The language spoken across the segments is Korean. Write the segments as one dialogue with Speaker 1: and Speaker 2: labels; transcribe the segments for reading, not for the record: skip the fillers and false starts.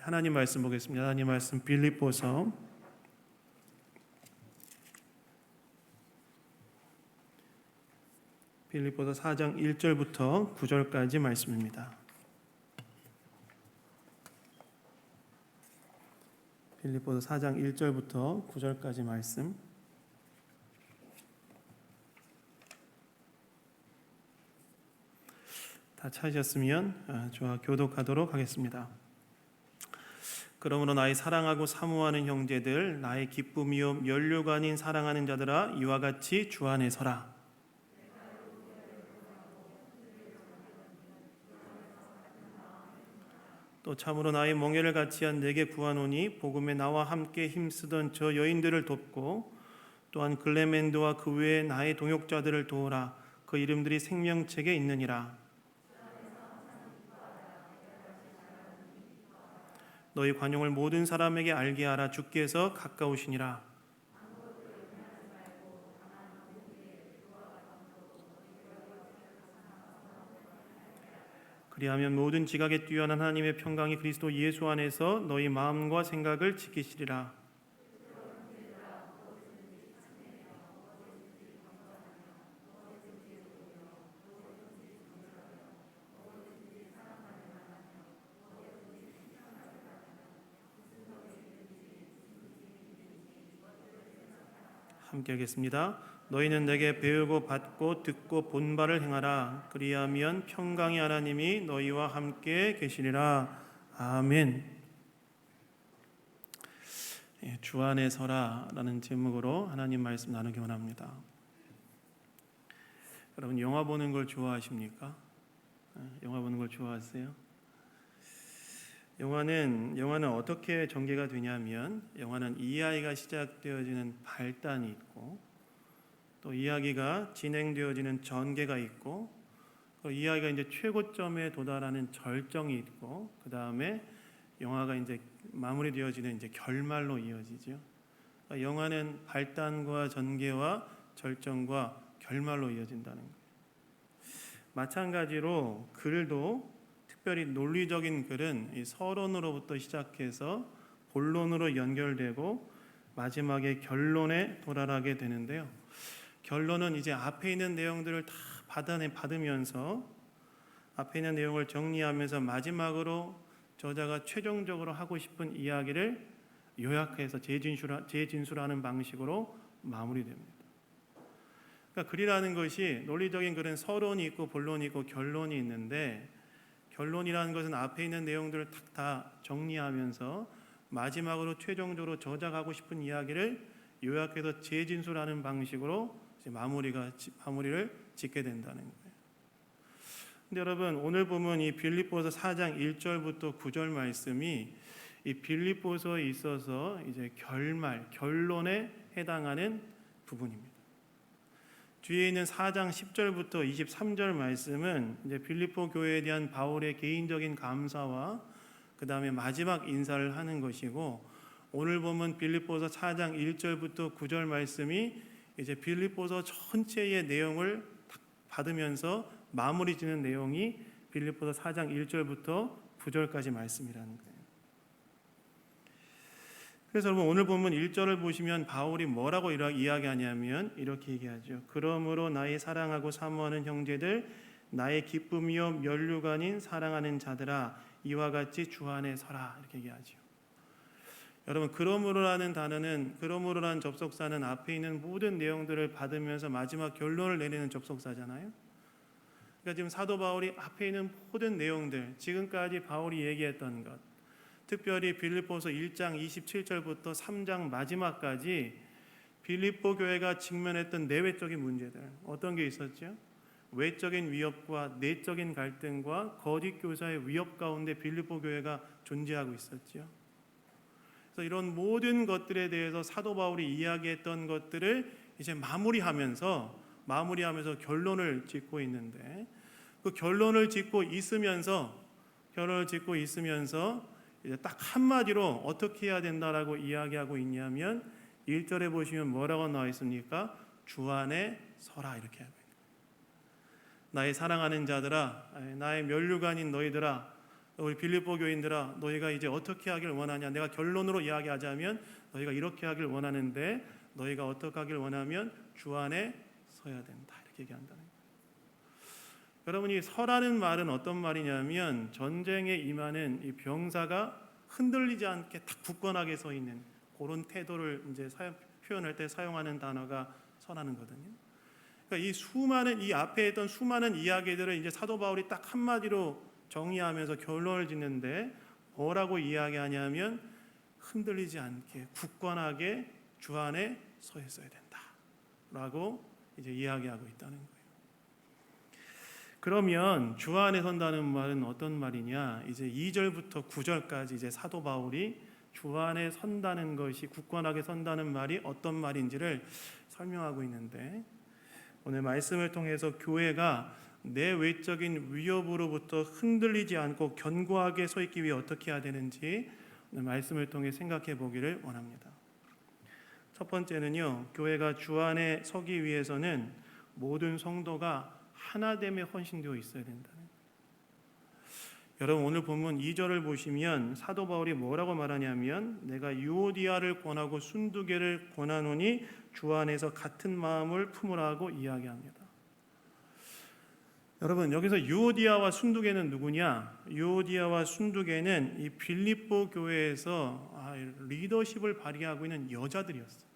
Speaker 1: 하나님 말씀 보겠습니다. 하나님 말씀 빌립보서 4장 1절부터 9절까지 말씀입니다. 빌립보서 4장 1절부터 9절까지 말씀. 다 찾으셨으면 저와 교독하도록 하겠습니다. 그러므로 나의 사랑하고 사모하는 형제들, 나의 기쁨이요 면류가 아닌 사랑하는 자들아, 이와 같이 주 안에 서라. 또 참으로 나의 멍에를 같이한 내게 구하노니 복음에 나와 함께 힘쓰던 저 여인들을 돕고 또한 글레멘드와 그 외에 나의 동역자들을 도우라. 그 이름들이 생명책에 있느니라. 너희 관용을 모든 사람에게 알게 하라. 주께서 가까우시니라. 그리하면 모든 지각에 뛰어난 하나님의 평강이 그리스도 예수 안에서 너희 마음과 생각을 지키시리라. 함께 하겠습니다. 너희는 내게 배우고 받고 듣고 본 바를 행하라. 그리하면 평강의 하나님이 너희와 함께 계시리라. 아멘. 주 안에 서라라는 제목으로 하나님 말씀 나누기 원합니다. 여러분, 영화 보는 걸 좋아하십니까? 영화 보는 걸 좋아하세요? 영화는 어떻게 전개가 되냐면, 영화는 이야기가 시작되어지는 발단이 있고, 또 이야기가 진행되어지는 전개가 있고, 이야기가 이제 최고점에 도달하는 절정이 있고, 그 다음에 영화가 이제 마무리되어지는 이제 결말로 이어지죠. 그러니까 영화는 발단과 전개와 절정과 결말로 이어진다는 거예요. 마찬가지로 글도, 특별히 논리적인 글은 이 서론으로부터 시작해서 본론으로 연결되고 마지막에 결론에 도달하게 되는데요. 결론은 이제 앞에 있는 내용들을 다 받으면서 앞에 있는 내용을 정리하면서 마지막으로 저자가 최종적으로 하고 싶은 이야기를 요약해서 재진술하는 방식으로 마무리됩니다. 그러니까 글이라는 것이, 논리적인 글은 서론이 있고 본론이 있고 결론이 있는데, 결론이라는 것은 앞에 있는 내용들을 다 정리하면서 마지막으로 최종적으로 저자가 하고 싶은 이야기를 요약해서 재진술하는 방식으로 이제 마무리를 짓게 된다는 거예요. 근데 여러분, 오늘 보면 이 빌립보서 4장 1절부터 9절 말씀이 이 빌립보서에 있어서 이제 결론에 해당하는 부분입니다. 뒤에 있는 4장 10절부터 23절 말씀은 이제 빌립보 교회에 대한 바울의 개인적인 감사와 그 다음에 마지막 인사를 하는 것이고, 오늘 보면 빌립보서 4장 1절부터 9절 말씀이 이제 빌립보서 전체의 내용을 받으면서 마무리 짓는 내용이 빌립보서 4장 1절부터 9절까지 말씀이라는 거예요. 그래서 여러분, 오늘 보면 1절을 보시면 바울이 뭐라고 이야기하냐면 이렇게 얘기하죠. 그러므로 나의 사랑하고 사모하는 형제들, 나의 기쁨이요 면류가 아닌 사랑하는 자들아, 이와 같이 주 안에 서라, 이렇게 얘기하죠. 여러분, 그러므로라는 단어는, 그러므로라는 접속사는 앞에 있는 모든 내용들을 받으면서 마지막 결론을 내리는 접속사잖아요. 그러니까 지금 사도 바울이 앞에 있는 모든 내용들, 지금까지 바울이 얘기했던 것, 특별히 빌립보서 1장 27절부터 3장 마지막까지 빌립보 교회가 직면했던 내외적인 문제들, 어떤 게 있었죠? 외적인 위협과 내적인 갈등과 거짓 교사의 위협 가운데 빌립보 교회가 존재하고 있었죠. 그래서 이런 모든 것들에 대해서 사도 바울이 이야기했던 것들을 이제 마무리하면서 결론을 짓고 있는데, 그 결론을 짓고 있으면서 이제 딱 한마디로 어떻게 해야 된다라고 이야기하고 있냐면, 1절에 보시면 뭐라고 나와 있습니까? 주 안에 서라, 이렇게 하고 있습니다. 나의 사랑하는 자들아, 나의 면류관인 너희들아, 우리 빌립보 교인들아, 너희가 이제 어떻게 하길 원하냐? 내가 결론으로 이야기하자면 너희가 이렇게 하길 원하는데 너희가 어떻게 하길 원하면 주 안에 서야 된다. 이렇게 얘기한다는 거예요. 여러분이 서라는 말은 어떤 말이냐면 전쟁에 임하는 이 병사가 흔들리지 않게 딱 굳건하게 서 있는 그런 태도를 이제 표현할 때 사용하는 단어가 서라는 거거든요. 그러니까 이 앞에 있던 수많은 이야기들을 이제 사도 바울이 딱 한마디로 정리하면서 결론을 짓는데 뭐라고 이야기하냐면 흔들리지 않게 굳건하게 주 안에 서 있어야 된다라고 이제 이야기하고 있다는 거예요. 그러면 주 안에 선다는 말은 어떤 말이냐? 이제 2절부터 9절까지 이제 사도 바울이 주 안에 선다는 것이 굳건하게 선다는 말이 어떤 말인지를 설명하고 있는데 오늘 말씀을 통해서 교회가 내 외적인 위협으로부터 흔들리지 않고 견고하게 서 있기 위해 어떻게 해야 되는지 오늘 말씀을 통해 생각해 보기를 원합니다. 첫 번째는요, 교회가 주 안에 서기 위해서는 모든 성도가 하나됨에 헌신되어 있어야 된다는 거예요. 여러분 오늘 본문 2절을 보시면 사도 바울이 뭐라고 말하냐면 내가 유오디아를 권하고 순두개를 권하노니 주 안에서 같은 마음을 품으라고 이야기합니다. 여러분 여기서 유오디아와 순두개는 누구냐? 유오디아와 순두개는 이 빌립보 교회에서 리더십을 발휘하고 있는 여자들이었어요.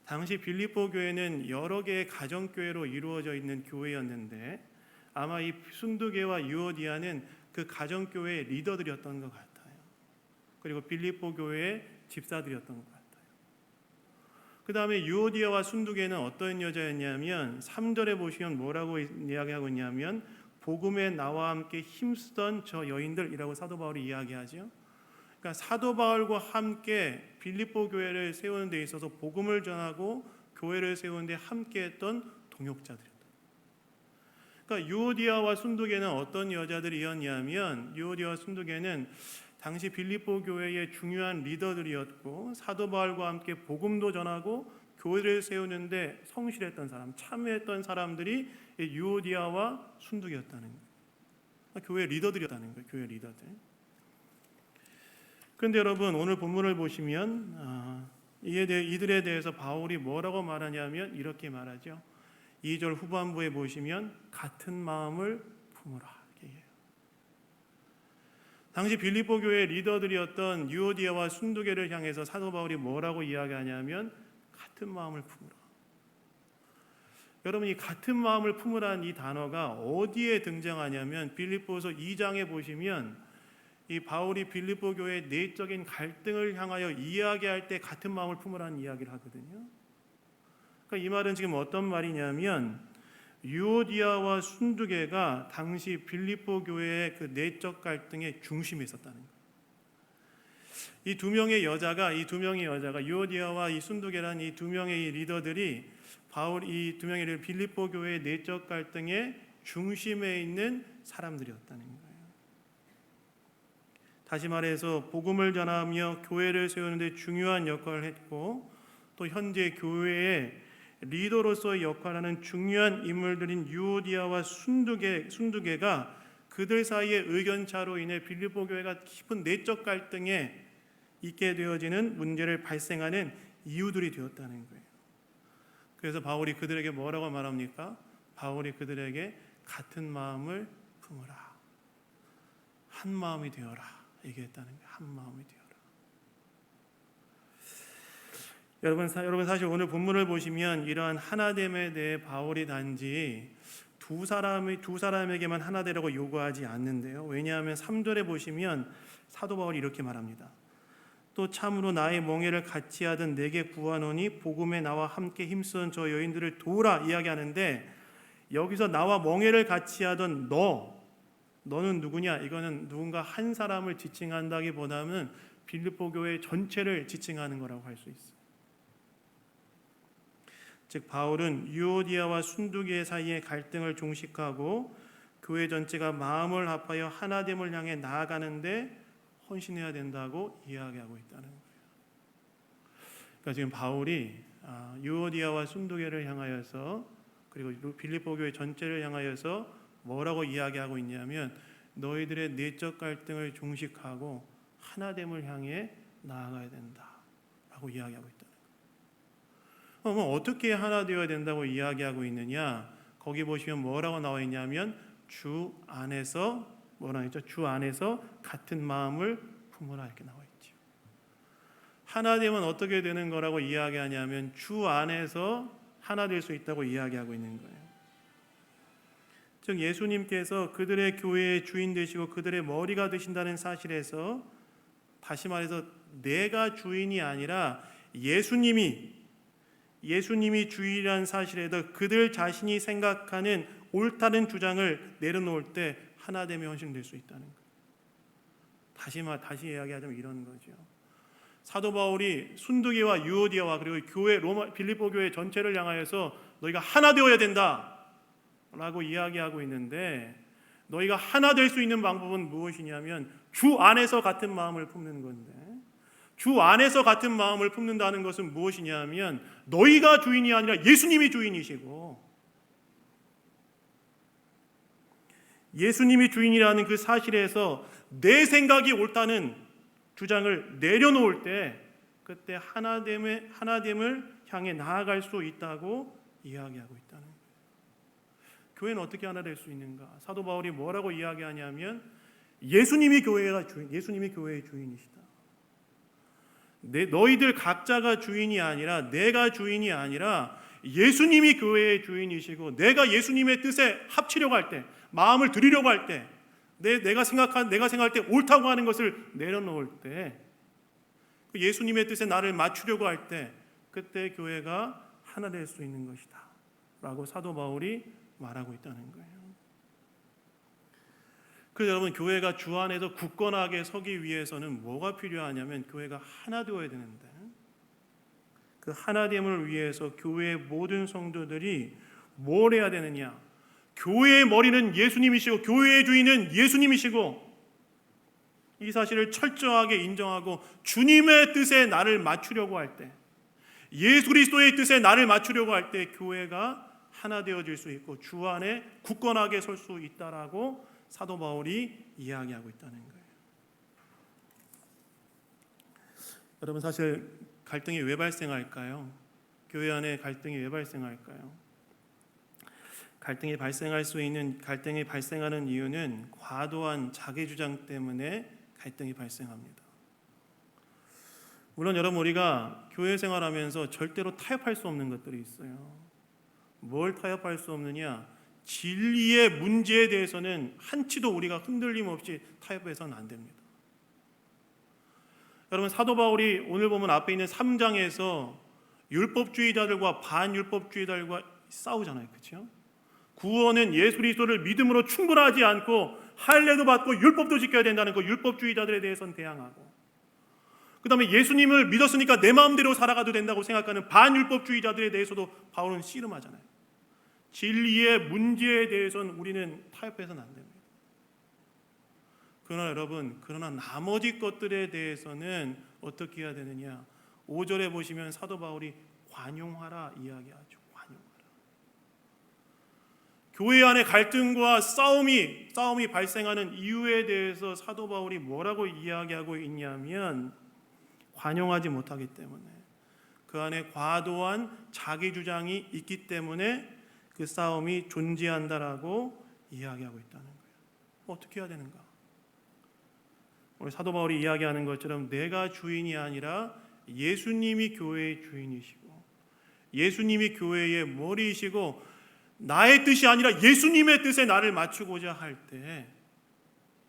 Speaker 1: 당시 빌립보 교회는 여러 개의 가정교회로 이루어져 있는 교회였는데 아마 이 순두개와 유오디아는 그 가정교회의 리더들이었던 것 같아요. 그리고 빌립보 교회의 집사들이었던 것 같아요. 그 다음에 유오디아와 순두개는 어떤 여자였냐면 3절에 보시면 뭐라고 이야기하고 있냐면 복음에 나와 함께 힘쓰던 저 여인들이라고 사도 바울이 이야기하죠. 그러니까 사도 바울과 함께 빌립보 교회를 세우는 데 있어서 복음을 전하고 교회를 세우는 데 함께했던 동역자들이었다. 그러니까 유오디아와 순두개는 어떤 여자들이었냐면 유오디아와 순두개는 당시 빌립보 교회의 중요한 리더들이었고 사도 바울과 함께 복음도 전하고 교회를 세우는 데 성실했던 사람, 참여했던 사람들이 유오디아와 순두개였다는 거예요. 교회 리더들이었다는 거예요. 교회 리더들. 그런데 여러분 오늘 본문을 보시면 이들에 대해서 바울이 뭐라고 말하냐면 이렇게 말하죠. 2절 후반부에 보시면 같은 마음을 품으라 이렇게 해요. 당시 빌립보 교회의 리더들이었던 유오디아와 순두개를 향해서 사도 바울이 뭐라고 이야기하냐면 같은 마음을 품으라. 여러분 이 같은 마음을 품으라는 이 단어가 어디에 등장하냐면 빌립보서 2장에 보시면 이 바울이 빌립보 교회의 내적인 갈등을 향하여 이야기할 때 같은 마음을 품으라는 이야기를 하거든요. 그러니까 이 말은 지금 어떤 말이냐면 유오디아와 순두개가 당시 빌립보 교회의 그 내적 갈등의 중심에 있었다는 거예요. 이 두 명의 여자가 유오디아와 이 순두개라는 이 두 명의 이 리더들이 이 두 명의 빌립보 교회의 내적 갈등의 중심에 있는 사람들이었다는 거예요. 다시 말해서 복음을 전하며 교회를 세우는 데 중요한 역할을 했고 또 현재 교회의 리더로서의 역할을 하는 중요한 인물들인 유오디아와 순두개가 그들 사이의 의견차로 인해 빌립보 교회가 깊은 내적 갈등에 있게 되어지는 문제를 발생하는 이유들이 되었다는 거예요. 그래서 바울이 그들에게 뭐라고 말합니까? 바울이 그들에게 같은 마음을 품으라. 한 마음이 되어라. 얘기했다는 거예요. 한 마음이 되어라. 여러분 사실 오늘 본문을 보시면 이러한 하나됨에 대해 바울이 단지 두 사람에게만 하나 되라고 요구하지 않는데요. 왜냐하면 3절에 보시면 사도 바울이 이렇게 말합니다. 또 참으로 나의 멍에를 같이 하던 내게 구하노니 복음에 나와 함께 힘쓰는 저 여인들을 도우라 이야기하는데 여기서 나와 멍에를 같이 하던 너는 누구냐? 이거는 누군가 한 사람을 지칭한다기보다는 빌립보 교회 전체를 지칭하는 거라고 할 수 있어요. 즉 바울은 유오디아와 순두개 사이의 갈등을 종식하고 교회 전체가 마음을 합하여 하나됨을 향해 나아가는데 헌신해야 된다고 이야기하고 있다는 거예요. 그러니까 지금 바울이 유오디아와 순두개를 향하여서 그리고 빌립보 교회 전체를 향하여서 뭐라고 이야기하고 있냐면 너희들의 내적 갈등을 종식하고 하나됨을 향해 나아가야 된다라고 이야기하고 있다는 거예요. 그럼 어떻게 하나 되어야 된다고 이야기하고 있느냐? 거기 보시면 뭐라고 나와 있냐면 주 안에서 뭐라 했죠? 주 안에서 같은 마음을 품으라 이렇게 나와 있죠. 하나 되면 어떻게 되는 거라고 이야기하냐면 주 안에서 하나 될 수 있다고 이야기하고 있는 거예요. 즉 예수님께서 그들의 교회의 주인 되시고 그들의 머리가 되신다는 사실에서 다시 말해서 내가 주인이 아니라 예수님이 주인이라는 사실에도 그들 자신이 생각하는 옳다는 주장을 내려놓을 때 하나됨이 현실될 수 있다는 거예요. 다시 이야기하자면 이런 거죠. 사도 바울이 순두계와 유오디아와 그리고 교회 빌립보 교회 전체를 향하여서 너희가 하나 되어야 된다라고 이야기하고 있는데 너희가 하나 될 수 있는 방법은 무엇이냐면 주 안에서 같은 마음을 품는 건데 주 안에서 같은 마음을 품는다는 것은 무엇이냐면 너희가 주인이 아니라 예수님이 주인이시고 예수님이 주인이라는 그 사실에서 내 생각이 옳다는 주장을 내려놓을 때 그때 하나됨을 향해 나아갈 수 있다고 이야기하고 있다는 거예요. 교회는 어떻게 하나 될 수 있는가? 사도 바울이 뭐라고 이야기하냐면 예수님이 교회의 주인이시다. 너희들 각자가 주인이 아니라 내가 주인이 아니라 예수님이 교회의 주인이시고 내가 예수님의 뜻에 합치려고 할 때 마음을 드리려고 할 때 내가 생각할 때 옳다고 하는 것을 내려놓을 때 예수님의 뜻에 나를 맞추려고 할 때 그때 교회가 하나 될 수 있는 것이다 라고 사도 바울이 말하고 있다는 거예요. 그래서 여러분 교회가 주 안에서 굳건하게 서기 위해서는 뭐가 필요하냐면 교회가 하나 되어야 되는데 그 하나됨을 위해서 교회의 모든 성도들이 뭘 해야 되느냐? 교회의 머리는 예수님이시고 교회의 주인은 예수님이시고 이 사실을 철저하게 인정하고 주님의 뜻에 나를 맞추려고 할 때 예수 그리스도의 뜻에 나를 맞추려고 할 때 교회가 하나 되어질 수 있고 주 안에 굳건하게 설 수 있다라고 사도 바울이 이야기하고 있다는 거예요. 여러분 사실 갈등이 왜 발생할까요? 교회 안에 갈등이 왜 발생할까요? 갈등이 발생하는 이유는 과도한 자기 주장 때문에 갈등이 발생합니다. 물론 여러분 우리가 교회 생활하면서 절대로 타협할 수 없는 것들이 있어요. 뭘 타협할 수 없느냐? 진리의 문제에 대해서는 한치도 우리가 흔들림 없이 타협해서는 안 됩니다. 여러분 사도 바울이 오늘 보면 앞에 있는 3장에서 율법주의자들과 반율법주의자들과 싸우잖아요. 그렇죠? 구원은 예수 그리스도를 믿음으로 충분하지 않고 할례도 받고 율법도 지켜야 된다는 그 율법주의자들에 대해서는 대항하고 그 다음에 예수님을 믿었으니까 내 마음대로 살아가도 된다고 생각하는 반율법주의자들에 대해서도 바울은 씨름하잖아요. 진리의 문제에 대해서는 우리는 타협해서는 안 됩니다. 그러나 나머지 것들에 대해서는 어떻게 해야 되느냐? 5절에 보시면 사도 바울이 관용하라 이야기하죠. 관용하라. 교회 안에 갈등과 싸움이 발생하는 이유에 대해서 사도 바울이 뭐라고 이야기하고 있냐면 관용하지 못하기 때문에 그 안에 과도한 자기 주장이 있기 때문에 그 싸움이 존재한다라고 이야기하고 있다는 거예요. 어떻게 해야 되는가? 우리 사도 바울이 이야기하는 것처럼 내가 주인이 아니라 예수님이 교회의 주인이시고 예수님이 교회의 머리이시고 나의 뜻이 아니라 예수님의 뜻에 나를 맞추고자 할 때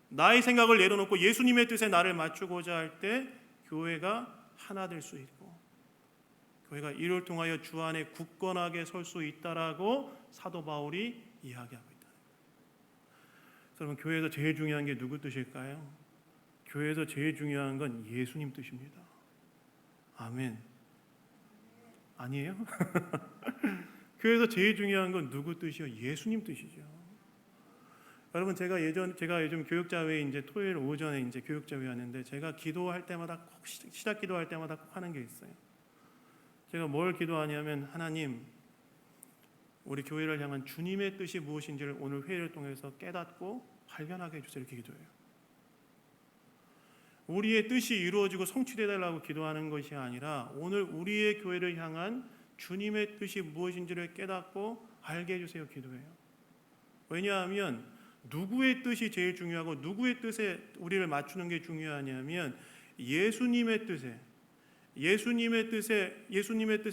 Speaker 1: 나의 생각을 내려놓고 예수님의 뜻에 나를 맞추고자 할 때 교회가 하나 될 수 있고 교회가 이를 통하여 주 안에 굳건하게 설 수 있다라고 사도 바울이 이야기하고 있다. 여러분 교회에서 제일 중요한 게 누구 뜻일까요? 교회에서 제일 중요한 건 예수님 뜻입니다. 아멘. 아니에요? 교회에서 제일 중요한 건 누구 뜻이요? 예수님 뜻이죠. 여러분 제가 요즘 교육자회 이제 토요일 오전에 이제 교육자회 하는데 제가 기도할 때마다 꼭 시작 기도할 때마다 꼭 하는 게 있어요. 제가 뭘 기도하냐면 하나님 우리 교회를 향한 주님의 뜻이 무엇인지를 오늘 회의를 통해서 깨닫고 발견하게 해주세요. 이렇게 기도해요. 우리의 뜻이 이루어지고 성취되달라고 기도하는 것이 아니라 오늘 우리의 교회를 향한 주님의 뜻이 무엇인지를 깨닫고 알게 해주세요. 기도해요. 왜냐하면 누구의 뜻이 제일 중요하고 누구의 뜻에 우리를 맞추는 게 중요하냐면 예수님의 뜻에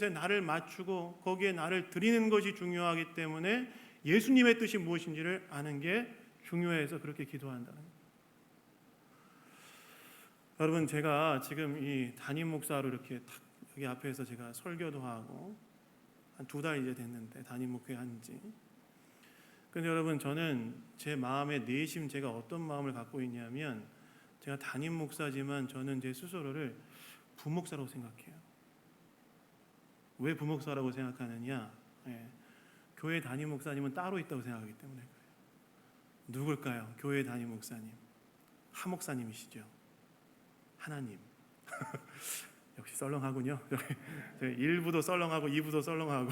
Speaker 1: 나를 맞추고 거기에 나를 드리는 것이 중요하기 때문에 예수님의 뜻이 무엇인지를 아는 게 중요해서 그렇게 기도한다는 거예요. 여러분, 제가 지금 이 담임 목사로 이렇게 여기 앞에서 제가 설교도 하고 한 2달 이제 됐는데 담임 목회 한지. 근데 여러분, 저는 제 마음의 내심 제가 어떤 마음을 갖고 있냐면 제가 담임 목사지만 저는 제 스스로를 부목사라고 생각해요. 왜 부목사라고 생각하느냐? 교회 담임 목사님은 따로 있다고 생각하기 때문에 그래요. 누굴까요? 교회 담임 목사님. 하목사님이시죠. 하나님. 역시 썰렁하군요. 1부도 썰렁하고 2부도 썰렁하고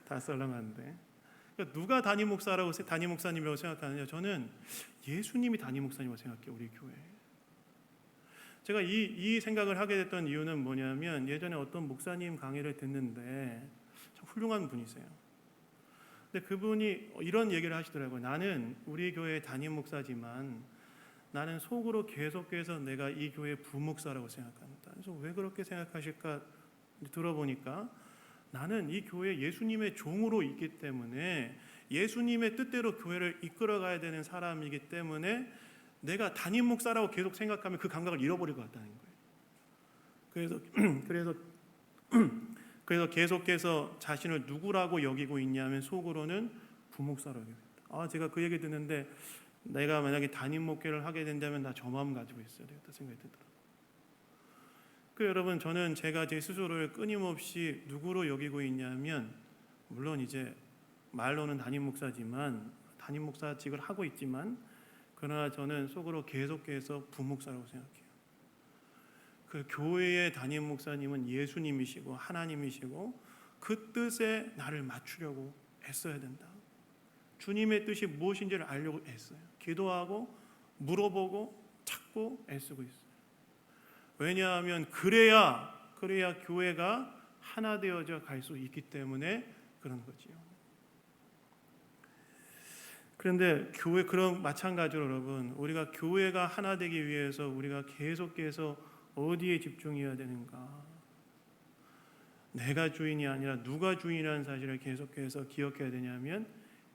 Speaker 1: 다 썰렁한데. 그러니까 누가 담임 목사님이라고 생각하느냐? 저는 예수님이 담임 목사님이라고 생각해요. 우리 교회. 제가 이 생각을 하게 됐던 이유는 뭐냐면 예전에 어떤 목사님 강의를 듣는데 참 훌륭한 분이세요. 근데 그분이 이런 얘기를 하시더라고요. 나는 우리 교회 담임 목사지만 나는 속으로 계속해서 내가 이 교회 부목사라고 생각합니다. 그래서 왜 그렇게 생각하실까 들어보니까 나는 이 교회 예수님의 종으로 있기 때문에 예수님의 뜻대로 교회를 이끌어가야 되는 사람이기 때문에 내가 담임 목사라고 계속 생각하면 그 감각을 잃어버릴 것 같다는 거예요. 그래서 계속해서 자신을 누구라고 여기고 있냐면 속으로는 부목사라고 여기고 있다. 제가 그 얘기 듣는데 내가 만약에 담임 목회를 하게 된다면 나 저 마음 가지고 있어야 되겠다 생각이 들더라고요. 여러분, 저는 제가 제 스스로를 끊임없이 누구로 여기고 있냐면 물론 이제 말로는 담임 목사지만 담임 목사직을 하고 있지만 그러나 저는 속으로 계속해서 부목사라고 생각해요. 그 교회의 담임 목사님은 예수님이시고 하나님이시고 그 뜻에 나를 맞추려고 애써야 된다. 주님의 뜻이 무엇인지를 알려고 애써요. 기도하고 물어보고 찾고 애쓰고 있어요. 왜냐하면 그래야 교회가 하나 되어져 갈 수 있기 때문에 그런 거지요. 그런데 그런 마찬가지로 여러분, 우리가 교회가 하나 되기 위해서 우리가 계속해서 어디에 집중해야 되는가? 내가 주인이 아니라 누가 주인이라는 사실을 계속해서 기억해야 되냐면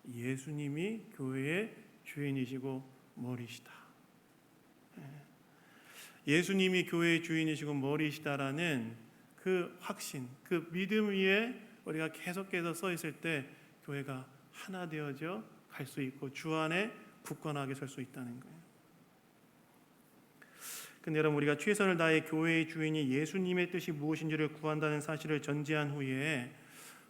Speaker 1: 예수님이 교회의 주인이시고 머리시다. 예수님이 교회의 주인이시고 머리시다라는 그 확신, 그 믿음 위에 우리가 계속해서 서 있을 때 교회가 하나 되어져 갈 수 있고 주 안에 굳건하게 설 수 있다는 거예요. 근데 여러분, 우리가 최선을 다해 교회의 주인이 예수님의 뜻이 무엇인지를 구한다는 사실을 전제한 후에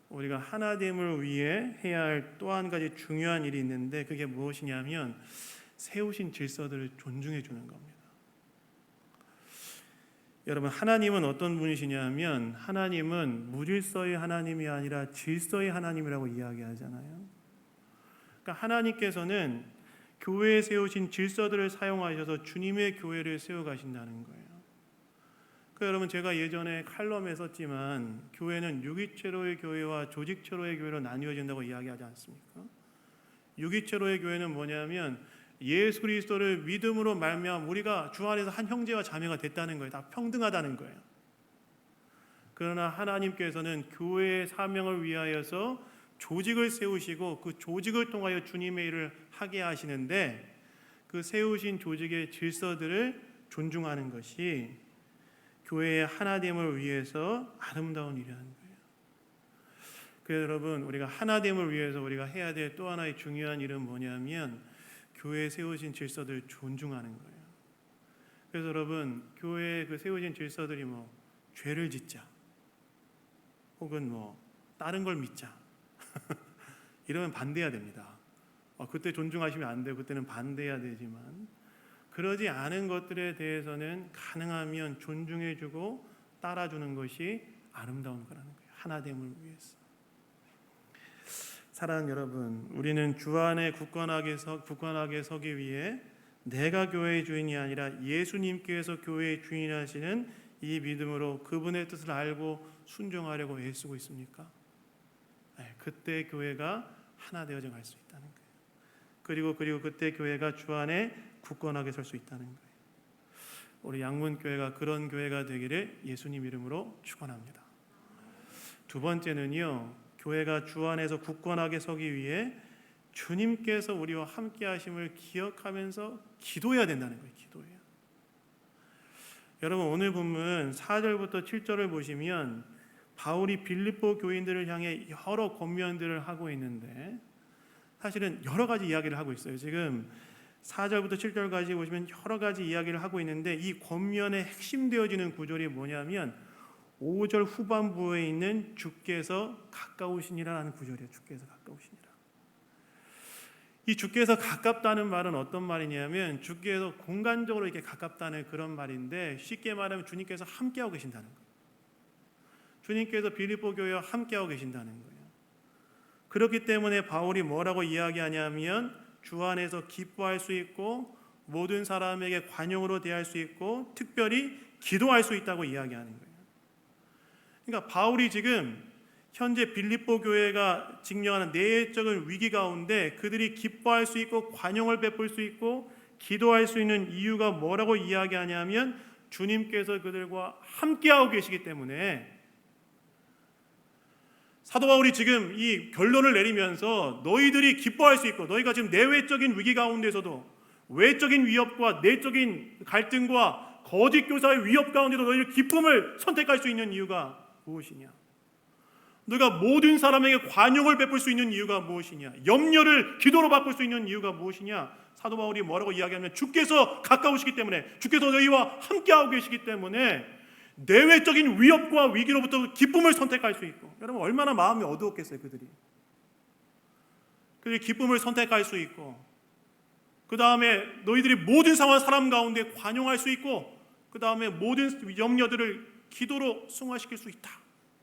Speaker 1: 우리가 하나됨을 위해 해야 할 또 한 가지 중요한 일이 있는데 그게 무엇이냐면 세우신 질서들을 존중해 주는 겁니다. 여러분, 하나님은 어떤 분이시냐면 하나님은 무질서의 하나님이 아니라 질서의 하나님이라고 이야기하잖아요. 그러니까 하나님께서는 교회에 세우신 질서들을 사용하셔서 주님의 교회를 세워가신다는 거예요. 여러분, 제가 예전에 칼럼에 썼지만 교회는 유기체로의 교회와 조직체로의 교회로 나뉘어진다고 이야기하지 않습니까? 유기체로의 교회는 뭐냐면 예수 그리스도를 믿음으로 말미암아 우리가 주 안에서 한 형제와 자매가 됐다는 거예요. 다 평등하다는 거예요. 그러나 하나님께서는 교회의 사명을 위하여서 조직을 세우시고 그 조직을 통하여 주님의 일을 하게 하시는데 그 세우신 조직의 질서들을 존중하는 것이 교회의 하나됨을 위해서 아름다운 일이라는 거예요. 그래서 여러분, 우리가 하나됨을 위해서 우리가 해야 될 또 하나의 중요한 일은 뭐냐면 교회에 세우신 질서들을 존중하는 거예요. 그래서 여러분, 교회에 그 세우신 질서들이 죄를 짓자 혹은 다른 걸 믿자 이러면 반대해야 됩니다. 그때 존중하시면 안 되고 그때는 반대해야 되지만 그러지 않은 것들에 대해서는 가능하면 존중해주고 따라주는 것이 아름다운 거라는 거예요. 하나됨을 위해서. 사랑하는 여러분, 우리는 주 안에 굳건하게 서기 위해 내가 교회의 주인이 아니라 예수님께서 교회의 주인하시는 이 믿음으로 그분의 뜻을 알고 순종하려고 애쓰고 있습니까? 네, 그때 교회가 하나 되어져 갈 수 있다는 거예요. 그리고 그때 교회가 주 안에 굳건하게 설 수 있다는 거예요. 우리 양문교회가 그런 교회가 되기를 예수님 이름으로 축원합니다. 두 번째는요, 교회가 주 안에서 굳건하게 서기 위해 주님께서 우리와 함께 하심을 기억하면서 기도해야 된다는 거예요. 기도해야. 여러분, 오늘 본문 4절부터 7절을 보시면 바울이 빌립보 교인들을 향해 여러 권면들을 하고 있는데 사실은 여러 가지 이야기를 하고 있어요. 지금 4절부터 7절까지 보시면 여러 가지 이야기를 하고 있는데 이 권면의 핵심 되어지는 구절이 뭐냐면 5절 후반부에 있는 주께서 가까우시니라라는 구절이에요. 주께서 가까우시니라. 이 주께서 가깝다는 말은 어떤 말이냐면 주께서 공간적으로 이렇게 가깝다는 그런 말인데 쉽게 말하면 주님께서 함께하고 계신다는 거예요. 주님께서 빌립보 교회와 함께하고 계신다는 거예요. 그렇기 때문에 바울이 뭐라고 이야기하냐면 주 안에서 기뻐할 수 있고 모든 사람에게 관용으로 대할 수 있고 특별히 기도할 수 있다고 이야기하는 거예요. 그러니까 바울이 지금 현재 빌립보 교회가 직면하는 내적인 위기 가운데 그들이 기뻐할 수 있고 관용을 베풀 수 있고 기도할 수 있는 이유가 뭐라고 이야기하냐면 주님께서 그들과 함께하고 계시기 때문에 사도 바울이 지금 이 결론을 내리면서 너희들이 기뻐할 수 있고 너희가 지금 내외적인 위기 가운데서도 외적인 위협과 내적인 갈등과 거짓 교사의 위협 가운데도 너희들 기쁨을 선택할 수 있는 이유가 무엇이냐? 너희가 모든 사람에게 관용을 베풀 수 있는 이유가 무엇이냐? 염려를 기도로 바꿀 수 있는 이유가 무엇이냐? 사도 바울이 뭐라고 이야기하면 주께서 가까우시기 때문에 주께서 너희와 함께하고 계시기 때문에 내외적인 위협과 위기로부터 기쁨을 선택할 수 있고 여러분 얼마나 마음이 어두웠겠어요. 그들이 기쁨을 선택할 수 있고 그 다음에 너희들이 모든 상황 사람 가운데 관용할 수 있고 그 다음에 모든 염려들을 기도로 승화시킬 수 있다.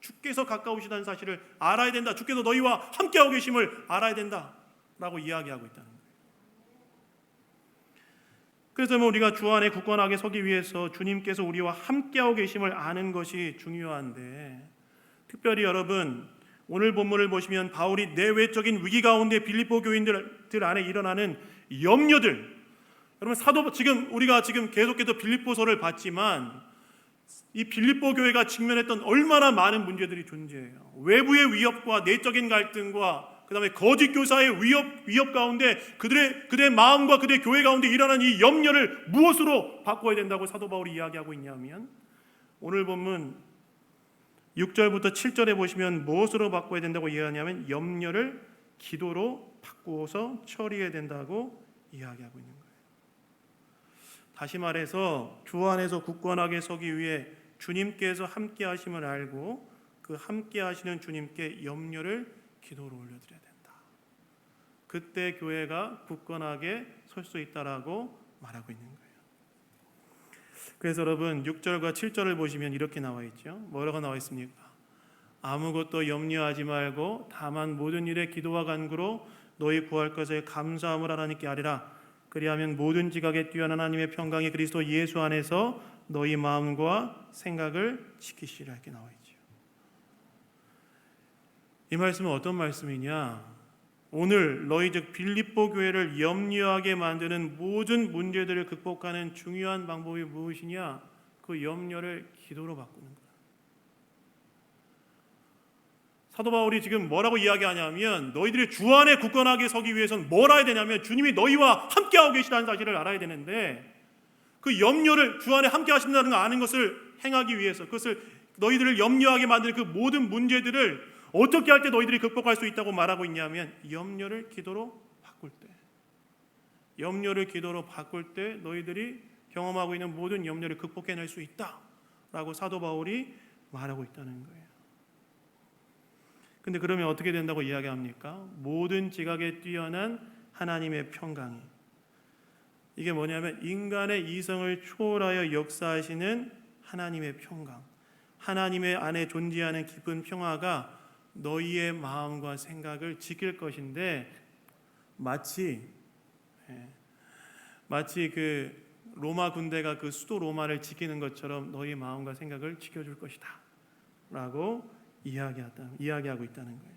Speaker 1: 주께서 가까우시다는 사실을 알아야 된다. 주께서 너희와 함께하고 계심을 알아야 된다라고 이야기하고 있다는 거예요. 그래서 우리가 주 안에 굳건하게 서기 위해서 주님께서 우리와 함께하고 계심을 아는 것이 중요한데 특별히 여러분 오늘 본문을 보시면 바울이 내외적인 위기 가운데 빌립보 교인들 안에 일어나는 염려들 여러분 사도 지금 우리가 지금 계속해서 빌립보서를 봤지만 이 빌립보 교회가 직면했던 얼마나 많은 문제들이 존재해요. 외부의 위협과 내적인 갈등과 그 다음에 거짓 교사의 위협 가운데 그들의 마음과 그들의 교회 가운데 일어난 이 염려를 무엇으로 바꿔야 된다고 사도 바울이 이야기하고 있냐면 오늘 본문 6절부터 7절에 보시면 무엇으로 바꿔야 된다고 이야기하냐면 염려를 기도로 바꾸어서 처리해야 된다고 이야기하고 있는 거예요. 다시 말해서 주 안에서 굳건하게 서기 위해 주님께서 함께 하심을 알고 그 함께 하시는 주님께 염려를 기도로 올려드려야 된다. 그때 교회가 굳건하게 설 수 있다라고 말하고 있는 거예요. 그래서 여러분 6절과 7절을 보시면 이렇게 나와 있죠. 뭐라고 나와 있습니까? 아무것도 염려하지 말고 다만 모든 일에 기도와 간구로 너희 구할 것에 감사함을 하나님께 아뢰라. 그리하면 모든 지각에 뛰어난 하나님의 평강이 그리스도 예수 안에서 너희 마음과 생각을 지키시리라 이렇게 나와 있죠. 이 말씀은 어떤 말씀이냐? 오늘 너희 즉 빌립보 교회를 염려하게 만드는 모든 문제들을 극복하는 중요한 방법이 무엇이냐? 그 염려를 기도로 바꾸는 거야. 사도 바울이 지금 뭐라고 이야기하냐면 너희들이 주 안에 굳건하게 서기 위해서는 뭘 해야 되냐면 주님이 너희와 함께하고 계시다는 사실을 알아야 되는데 그 염려를 주 안에 함께 하신다는 거 아는 것을 행하기 위해서 그것을 너희들을 염려하게 만드는 그 모든 문제들을 어떻게 할 때 너희들이 극복할 수 있다고 말하고 있냐면 염려를 기도로 바꿀 때 염려를 기도로 바꿀 때 너희들이 경험하고 있는 모든 염려를 극복해낼 수 있다라고 사도 바울이 말하고 있다는 거예요. 근데 그러면 어떻게 된다고 이야기합니까? 모든 지각에 뛰어난 하나님의 평강이 이게 뭐냐면 인간의 이성을 초월하여 역사하시는 하나님의 평강 하나님의 안에 존재하는 깊은 평화가 너희의 마음과 생각을 지킬 것인데 마치 그 로마 군대가 그 수도 로마를 지키는 것처럼 너희 마음과 생각을 지켜줄 것이다 라고 이야기하고 있다는 거예요.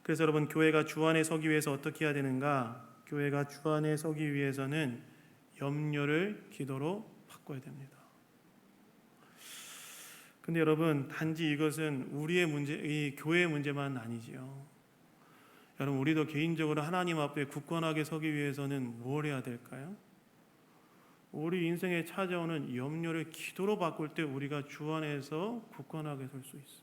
Speaker 1: 그래서 여러분, 교회가 주 안에 서기 위해서 어떻게 해야 되는가? 교회가 주 안에 서기 위해서는 염려를 기도로 바꿔야 됩니다. 근데 여러분, 단지 이것은 우리의 문제, 이 교회의 문제만 아니지요. 여러분, 우리도 개인적으로 하나님 앞에 굳건하게 서기 위해서는 뭘 해야 될까요? 우리 인생에 찾아오는 염려를 기도로 바꿀 때 우리가 주 안에서 굳건하게 설 수 있어요.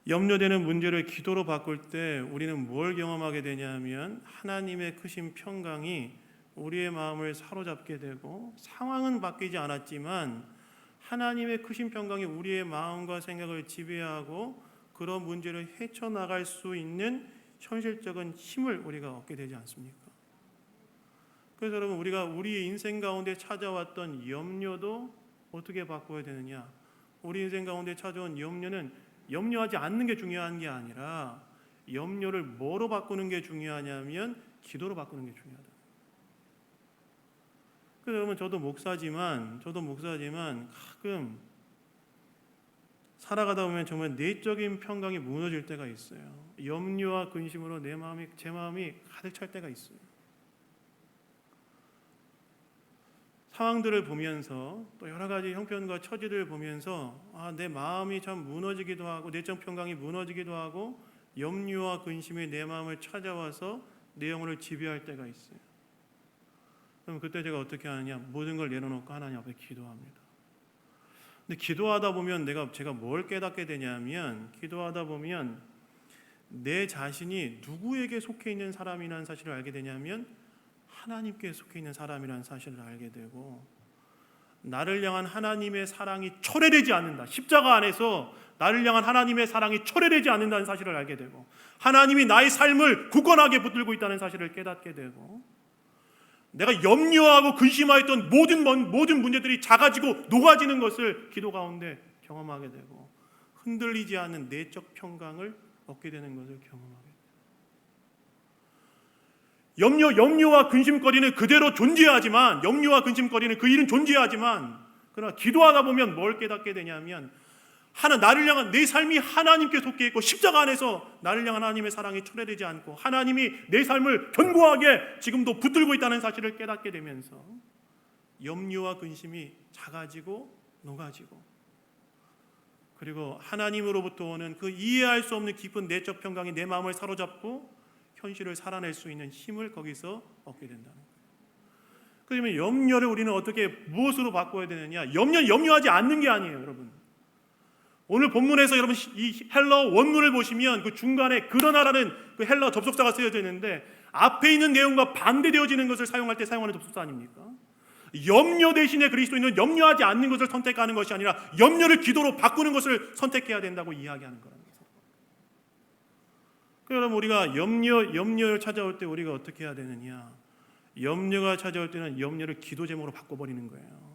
Speaker 1: 염려되는 문제를 기도로 바꿀 때 우리는 뭘 경험하게 되냐면 하나님의 크신 평강이 우리의 마음을 사로잡게 되고, 상황은 바뀌지 않았지만 하나님의 크신 평강이 우리의 마음과 생각을 지배하고 그런 문제를 헤쳐나갈 수 있는 현실적인 힘을 우리가 얻게 되지 않습니까? 그래서 여러분, 우리가 우리 인생 가운데 찾아왔던 염려도 어떻게 바꿔야 되느냐? 우리 인생 가운데 찾아온 염려는 염려하지 않는 게 중요한 게 아니라 염려를 뭐로 바꾸는 게 중요하냐면 기도로 바꾸는 게 중요하다. 그래서 여러분, 저도 목사지만 가끔 살아가다 보면 정말 내적인 평강이 무너질 때가 있어요. 염려와 근심으로 제 마음이 가득 찰 때가 있어요. 상황들을 보면서 또 여러 가지 형편과 처지들을 보면서 내 마음이 참 무너지기도 하고 내적 평강이 무너지기도 하고 염려와 근심이 내 마음을 찾아와서 내 영혼을 지배할 때가 있어요. 그럼 그때 제가 어떻게 하느냐? 모든 걸 내려놓고 하나님 앞에 기도합니다. 근데 기도하다 보면 제가 뭘 깨닫게 되냐면, 기도하다 보면 내 자신이 누구에게 속해 있는 사람이라는 사실을 알게 되냐면 하나님께 속해 있는 사람이라는 사실을 알게 되고, 나를 향한 하나님의 사랑이 초래되지 않는다. 십자가 안에서 나를 향한 하나님의 사랑이 초래되지 않는다는 사실을 알게 되고, 하나님이 나의 삶을 굳건하게 붙들고 있다는 사실을 깨닫게 되고, 내가 염려하고 근심하였던 모든 문제들이 작아지고 녹아지는 것을 기도 가운데 경험하게 되고, 흔들리지 않는 내적 평강을 얻게 되는 것을 경험하게 돼요. 염려와 근심거리는 그대로 존재하지만, 염려와 근심거리는 그 일은 존재하지만, 그러나 기도하다 보면 뭘 깨닫게 되냐면 나를 향한 내 삶이 하나님께 속해 있고 십자가 안에서 나를 향한 하나님의 사랑이 초래되지 않고 하나님이 내 삶을 견고하게 지금도 붙들고 있다는 사실을 깨닫게 되면서 염려와 근심이 작아지고 녹아지고, 그리고 하나님으로부터 오는 그 이해할 수 없는 깊은 내적 평강이 내 마음을 사로잡고 현실을 살아낼 수 있는 힘을 거기서 얻게 된다는 거예요. 그러면 염려를 우리는 무엇으로 바꿔야 되느냐? 염려하지 않는 게 아니에요, 여러분. 오늘 본문에서 여러분 이 헬러 원문을 보시면 그 중간에 그러나라는 그 헬러 접속사가 쓰여져 있는데, 앞에 있는 내용과 반대되어지는 것을 사용할 때 사용하는 접속사 아닙니까? 염려 대신에 그리스도인은 염려하지 않는 것을 선택하는 것이 아니라 염려를 기도로 바꾸는 것을 선택해야 된다고 이야기하는 거라는 거죠. 여러분, 우리가 염려를 찾아올 때 우리가 어떻게 해야 되느냐? 염려가 찾아올 때는 염려를 기도 제목으로 바꿔버리는 거예요.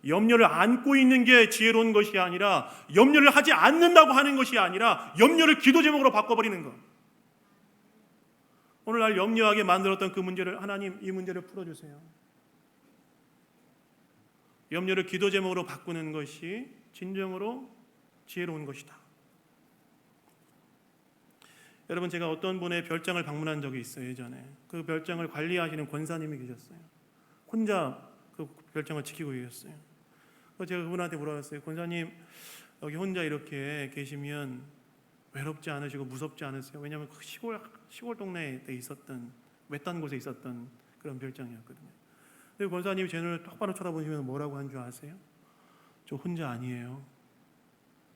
Speaker 1: 염려를 안고 있는 게 지혜로운 것이 아니라, 염려를 하지 않는다고 하는 것이 아니라 염려를 기도 제목으로 바꿔버리는 것. 오늘날 염려하게 만들었던 그 문제를, 하나님 이 문제를 풀어주세요. 염려를 기도 제목으로 바꾸는 것이 진정으로 지혜로운 것이다. 여러분, 제가 어떤 분의 별장을 방문한 적이 있어요. 예전에 그 별장을 관리하시는 권사님이 계셨어요. 혼자 그 별장을 지키고 계셨어요. 그래서 제가 그분한테 물어봤어요. 권사님, 여기 혼자 이렇게 계시면 외롭지 않으시고 무섭지 않으세요? 왜냐하면 그 시골 동네에 있었던, 외딴 곳에 있었던 그런 별장이었거든요. 근데 권사님이 제 눈을 똑바로 쳐다보시면서 뭐라고 한 줄 아세요? 저 혼자 아니에요.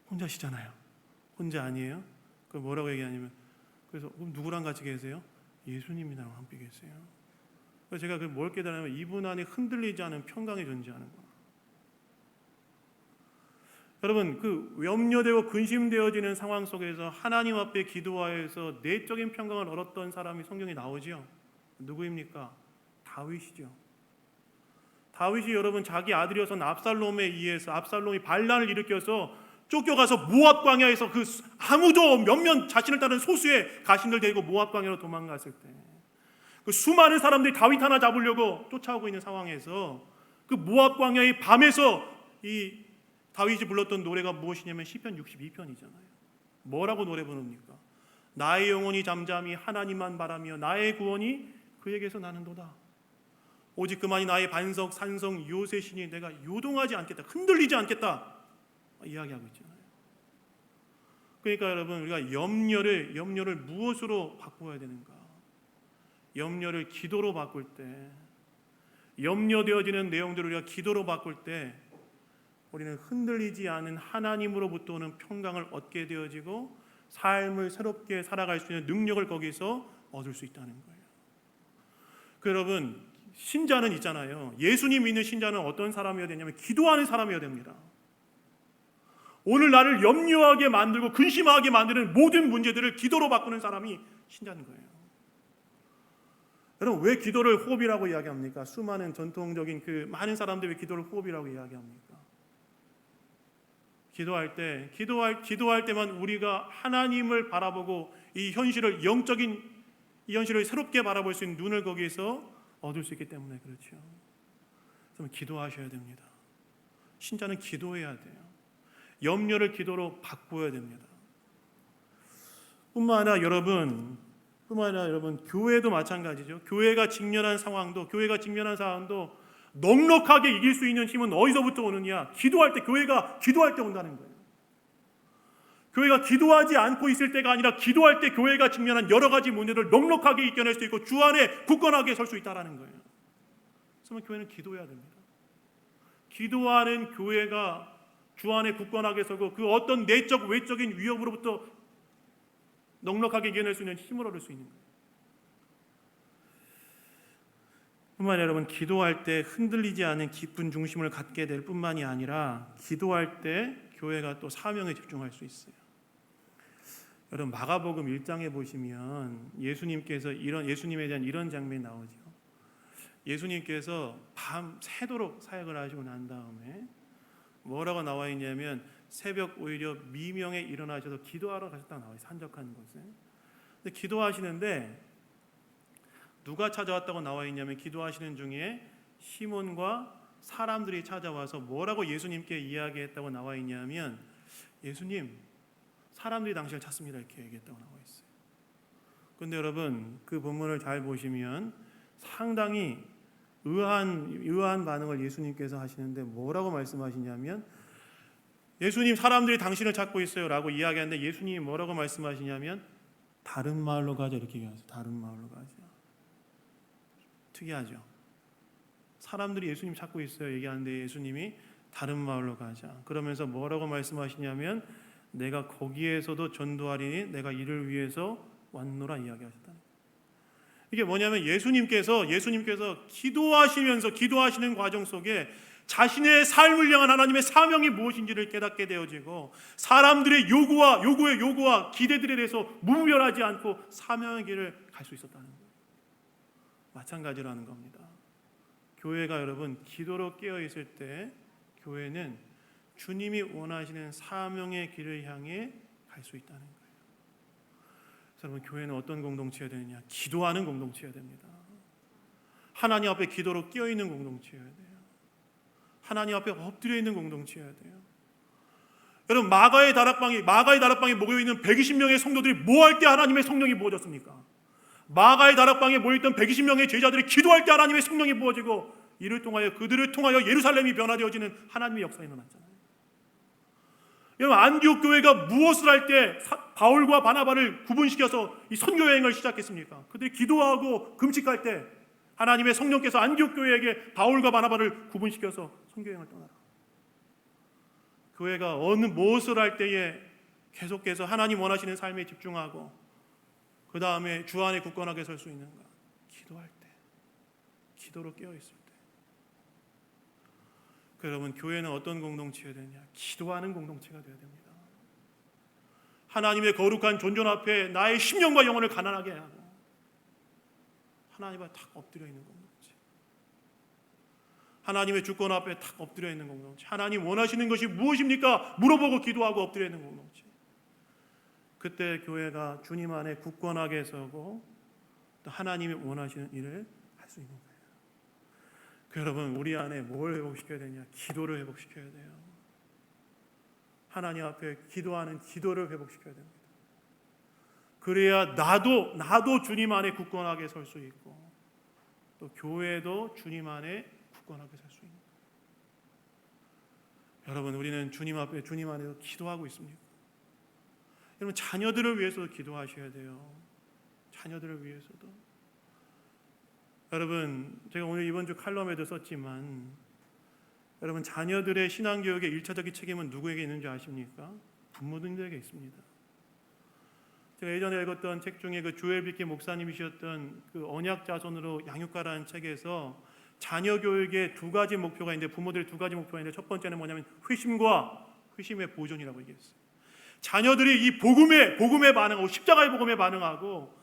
Speaker 1: 혼자시잖아요. 혼자 아니에요? 그 뭐라고 얘기하냐면, 그래서 그럼 누구랑 같이 계세요? 예수님이랑 함께 계세요. 그래서 제가 뭘 깨달으면 이분 안에 흔들리지 않은 평강이 존재하는 거예요. 여러분, 그 염려되고 근심되어지는 상황 속에서 하나님 앞에 기도하여서 내적인 평강을 얻었던 사람이 성경에 나오죠. 누구입니까? 다윗이죠. 다윗이 여러분 자기 아들이어선 압살롬에 의해서 압살롬이 반란을 일으켜서 쫓겨가서 모압 광야에서 그 아무도 몇몇 자신을 따르는 소수의 가신들 데리고 모압 광야로 도망갔을 때 그 수많은 사람들이 다윗 하나 잡으려고 쫓아오고 있는 상황에서 그 모압 광야의 밤에서 이 다윗이 불렀던 노래가 무엇이냐면 시편 62편이잖아요. 뭐라고 노래 부릅니까? 나의 영혼이 잠잠히 하나님만 바라며 나의 구원이 그에게서 나는도다. 오직 그만이 나의 반석 산성 요새시니 내가 요동하지 않겠다, 흔들리지 않겠다 이야기하고 있잖아요. 그러니까 여러분, 우리가 염려를 무엇으로 바꾸어야 되는가? 염려를 기도로 바꿀 때, 염려되어지는 내용들을 우리가 기도로 바꿀 때 우리는 흔들리지 않은 하나님으로부터 오는 평강을 얻게 되어지고 삶을 새롭게 살아갈 수 있는 능력을 거기서 얻을 수 있다는 거예요. 여러분, 신자는 있잖아요. 예수님 믿는 신자는 어떤 사람이어야 되냐면 기도하는 사람이어야 됩니다. 오늘 나를 염려하게 만들고 근심하게 만드는 모든 문제들을 기도로 바꾸는 사람이 신자인 거예요. 여러분, 왜 기도를 호흡이라고 이야기합니까? 수많은 전통적인 그 많은 사람들이 왜 기도를 호흡이라고 이야기합니까? 기도할 때만 우리가 하나님을 바라보고 이 현실을 영적인 이 현실을 새롭게 바라볼 수 있는 눈을 거기에서 얻을 수 있기 때문에 그렇죠. 그래서 기도하셔야 됩니다. 신자는 기도해야 돼요. 염려를 기도로 바꾸어야 됩니다. 뿐만 아니라 여러분 교회도 마찬가지죠. 교회가 직면한 상황도 넉넉하게 이길 수 있는 힘은 어디서부터 오느냐? 기도할 때, 교회가 기도할 때 온다는 거예요. 교회가 기도하지 않고 있을 때가 아니라 기도할 때 교회가 직면한 여러 가지 문제를 넉넉하게 이겨낼 수 있고 주 안에 굳건하게 설 수 있다는 거예요. 그래서 교회는 기도해야 됩니다. 기도하는 교회가 주 안에 굳건하게 서고 그 어떤 내적 외적인 위협으로부터 넉넉하게 이겨낼 수 있는 힘을 얻을 수 있는 거예요. 뿐만 아니라 여러분, 기도할 때 흔들리지 않은 깊은 중심을 갖게 될 뿐만이 아니라 기도할 때 교회가 또 사명에 집중할 수 있어요. 여러분, 마가복음 1장에 보시면 예수님에 대한 이런 장면이 나오죠. 예수님께서 밤 새도록 사역을 하시고 난 다음에 뭐라고 나와 있냐면 새벽 오히려 미명에 일어나셔서 기도하러 가셨다고 나와요. 산적한 곳에. 근데 기도하시는데 누가 찾아왔다고 나와 있냐면 기도하시는 중에 시몬과 사람들이 찾아와서 뭐라고 예수님께 이야기했다고 나와 있냐면 예수님, 사람들이 당신을 찾습니다 이렇게 얘기했다고 나와 있어요. 그런데 여러분, 그 본문을 잘 보시면 상당히 의아한 반응을 예수님께서 하시는데 뭐라고 말씀하시냐면 예수님, 사람들이 당신을 찾고 있어요 라고 이야기하는데 예수님이 뭐라고 말씀하시냐면 다른 마을로 가자 이렇게 얘기하세요. 다른 마을로 가자. 특이하죠. 사람들이 예수님 찾고 있어요 얘기하는데 예수님이 다른 마을로 가자. 그러면서 뭐라고 말씀하시냐면 내가 거기에서도 전도하리니 내가 이를 위해서 왔노라 이야기하셨다는 거예요. 이게 뭐냐면 예수님께서 기도하시면서 기도하시는 과정 속에 자신의 삶을 향한 하나님의 사명이 무엇인지를 깨닫게 되어지고 사람들의 요구와 기대들에 대해서 무분별하지 않고 사명의 길을 갈 수 있었다는 거예요. 마찬가지라는 겁니다. 교회가 여러분 기도로 깨어 있을 때 교회는 주님이 원하시는 사명의 길을 향해 갈 수 있다는 거예요. 여러분, 교회는 어떤 공동체여야 되느냐? 기도하는 공동체여야 됩니다. 하나님 앞에 기도로 깨어 있는 공동체여야 돼요. 하나님 앞에 엎드려 있는 공동체여야 돼요. 여러분, 마가의 다락방에 모여 있는 120명의 성도들이 뭐 할 때 하나님의 성령이 부어졌습니까? 마가의 다락방에 모여 있던 120명의 제자들이 기도할 때 하나님의 성령이 부어지고 그들을 통하여 예루살렘이 변화되어지는 하나님의 역사가 일어났잖아요. 여러분, 안디옥 교회가 무엇을 할 때 바울과 바나바를 구분시켜서 이 선교 여행을 시작했습니까? 그들이 기도하고 금식할 때 하나님의 성령께서 안디옥 교회에게 바울과 바나바를 구분시켜서 선교 여행을 떠나라. 교회가 무엇을 할 때에 계속해서 하나님 원하시는 삶에 집중하고 그 다음에 주 안에 굳건하게 설 수 있는가? 기도할 때, 기도로 깨어 있을 때. 여러분, 교회는 어떤 공동체여야 되냐? 기도하는 공동체가 되어야 됩니다. 하나님의 거룩한 존존 앞에 나의 심령과 영혼을 가난하게 하고 하나님 앞에 탁 엎드려 있는 공동체. 하나님의 주권 앞에 탁 엎드려 있는 공동체, 하나님 원하시는 것이 무엇입니까? 물어보고 기도하고 엎드려 있는 공동체. 그때 교회가 주님 안에 굳건하게 서고 또 하나님이 원하시는 일을 할 수 있는 거예요. 여러분, 우리 안에 뭘 회복시켜야 되냐? 기도를 회복시켜야 돼요. 하나님 앞에 기도하는 기도를 회복시켜야 됩니다. 그래야 나도 주님 안에 굳건하게 설 수 있고 또 교회도 주님 안에 굳건하게 설 수 있는 거예요. 여러분, 우리는 주님 앞에 주님 안에서 기도하고 있습니까? 여러분, 자녀들을 위해서도 기도하셔야 돼요. 자녀들을 위해서도. 여러분, 제가 오늘 이번 주 칼럼에도 썼지만 여러분, 자녀들의 신앙교육의 1차적인 책임은 누구에게 있는지 아십니까? 부모님들에게 있습니다. 제가 예전에 읽었던 책 중에 그 조엘 비키 목사님이셨던 그 언약 자손으로 양육가라는 책에서 자녀 교육의 두 가지 목표가 있는데, 부모들의 두 가지 목표가 있는데, 첫 번째는 뭐냐면 회심과 회심의 보존이라고 얘기했어요. 자녀들이 이 복음에 반응하고 십자가의 복음에 반응하고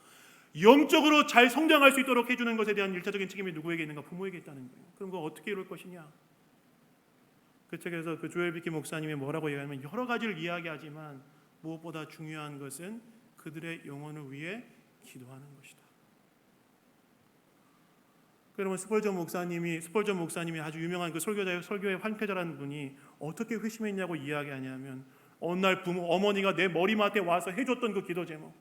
Speaker 1: 영적으로 잘 성장할 수 있도록 해주는 것에 대한 1차적인 책임이 누구에게 있는가? 부모에게 있다는 거예요. 그럼 그거 어떻게 이룰 것이냐? 그 책에서 그 조엘 비키 목사님이 뭐라고 얘기하면, 여러 가지를 이야기하지만 무엇보다 중요한 것은 그들의 영혼을 위해 기도하는 것이다. 여러분, 스펄전 목사님이 아주 유명한 그 설교의 환태자라는 분이 어떻게 회심했냐고 이야기하냐면, 어느 날 어머니가 내 머리맡에 와서 해줬던 그 기도 제목,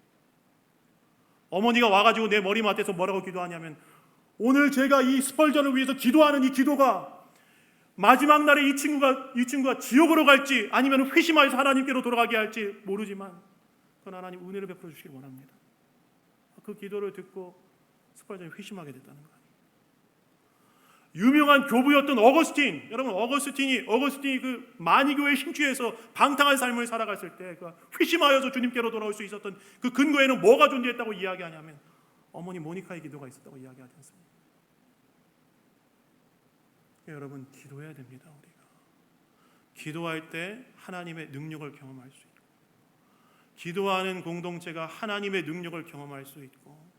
Speaker 1: 어머니가 와가지고 내 머리맡에서 뭐라고 기도하냐면, 오늘 제가 이 스펄전을 위해서 기도하는 이 기도가 마지막 날에 이 친구가 지옥으로 갈지 아니면 회심하여서 하나님께로 돌아가게 할지 모르지만 그건 하나님 은혜를 베풀어 주시길 원합니다. 그 기도를 듣고 스펄전이 회심하게 됐다는 거예요. 유명한 교부였던 어거스틴, 여러분, 어거스틴이 그 만이교회 심취해서 방탕한 삶을 살아갔을 때 그 회심하여서 주님께로 돌아올 수 있었던 그 근거에는 뭐가 존재했다고 이야기하냐면 어머니 모니카의 기도가 있었다고 이야기하지 않습니까? 여러분, 기도해야 됩니다. 우리가 기도할 때 하나님의 능력을 경험할 수 있고, 기도하는 공동체가 하나님의 능력을 경험할 수 있고,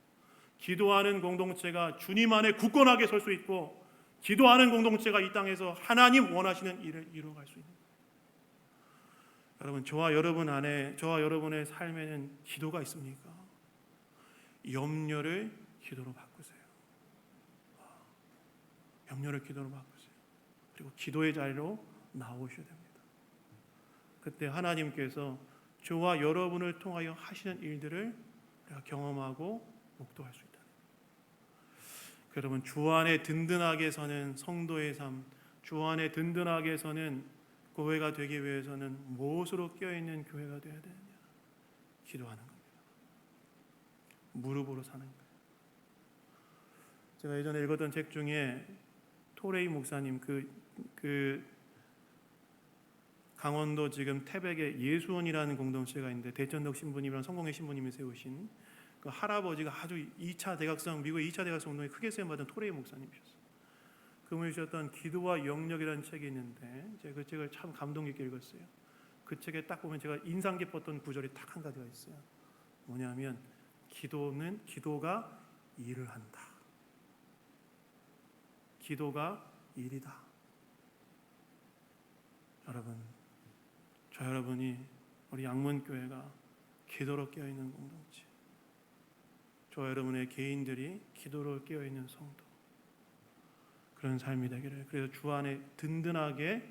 Speaker 1: 기도하는 공동체가 주님 안에 굳건하게 설 수 있고, 기도하는 공동체가 이 땅에서 하나님 원하시는 일을 이루어갈 수 있는 거예요. 여러분, 저와 여러분의 삶에는 기도가 있습니까? 염려를 기도로 바꾸세요. 염려를 기도로 바꾸세요. 그리고 기도의 자리로 나오셔야 됩니다. 그때 하나님께서 저와 여러분을 통하여 하시는 일들을 우리가 경험하고 목도할 수 있다. 여러분, 주 안에 든든하게 서는 성도의 삶, 주 안에 든든하게 서는 교회가 되기 위해서는 무엇으로 껴있는 교회가 되어야 되느냐? 기도하는 겁니다. 무릎으로 사는 거예요. 제가 예전에 읽었던 책 중에 토레이 목사님, 그 강원도 지금 태백에 예수원이라는 공동체가 있는데, 대천덕 신부님이랑 성공회 신부님이 세우신 그 할아버지가 아주 미국의 2차 대각성 운동에 크게 쓰임받은 토레이 목사님이셨어요. 그분이 쓰셨던 기도와 영역이라는 책이 있는데, 제가 그 책을 참 감동 깊게 읽었어요. 그 책에 딱 보면 제가 인상 깊었던 구절이 딱 한 가지가 있어요. 뭐냐면, 기도가 일을 한다. 기도가 일이다. 여러분, 여러분이 우리 양문교회가 기도로 깨어있는 공동체, 저와 여러분의 개인들이 기도로 깨어있는 성도, 그런 삶이 되기를, 그래서 주 안에 든든하게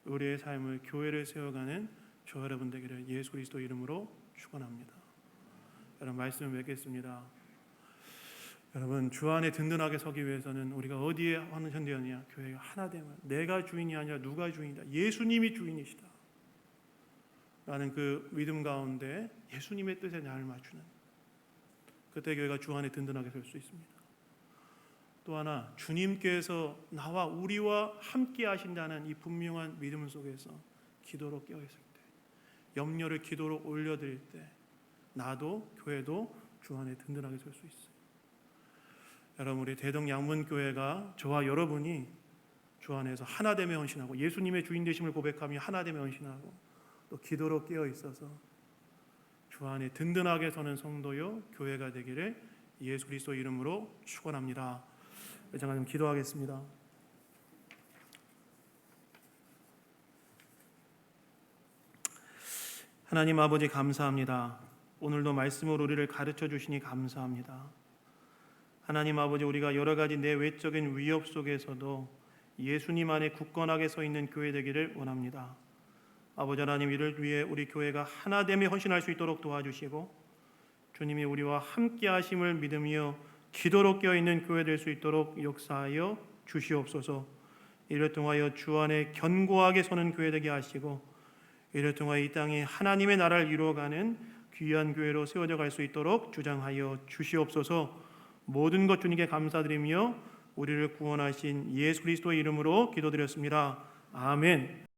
Speaker 1: 우리의 삶을, 교회를 세워가는 저와 여러분 되기를 예수 그리스도 이름으로 축원합니다. 여러분, 말씀을 맺겠습니다. 여러분, 주 안에 든든하게 서기 위해서는 우리가 어디에 헌되었냐? 교회가 하나 되면, 내가 주인이 아니라 누가 주인이다? 예수님이 주인이시다 라는 그 믿음 가운데 예수님의 뜻에 나를 맞추는, 그때 교회가 주 안에 든든하게 설 수 있습니다. 또 하나, 주님께서 나와 우리와 함께 하신다는 이 분명한 믿음 속에서 기도로 깨어있을 때, 염려를 기도로 올려드릴 때, 나도 교회도 주 안에 든든하게 설 수 있어요. 여러분, 우리 대동 양문교회가, 저와 여러분이 주 안에서 하나됨에 헌신하고 예수님의 주인 되심을 고백하며 하나됨에 헌신하고 또 기도로 깨어 있어서 주 안에 든든하게 서는 성도요 교회가 되기를 예수 그리스도 이름으로 축원합니다. 잠깐 좀 기도하겠습니다. 하나님 아버지 감사합니다. 오늘도 말씀으로 우리를 가르쳐 주시니 감사합니다. 하나님 아버지, 우리가 여러 가지 내 외적인 위협 속에서도 예수님 안에 굳건하게 서 있는 교회 되기를 원합니다. 아버지 하나님, 이를 위해 우리 교회가 하나됨에 헌신할 수 있도록 도와주시고, 주님이 우리와 함께 하심을 믿으며 기도로 깨어있는 교회 될 수 있도록 역사하여 주시옵소서. 이를 통하여 주 안에 견고하게 서는 교회 되게 하시고, 이를 통하여 이 땅에 하나님의 나라를 이루어가는 귀한 교회로 세워져 갈 수 있도록 주장하여 주시옵소서. 모든 것 주님께 감사드리며 우리를 구원하신 예수 그리스도의 이름으로 기도드렸습니다. 아멘.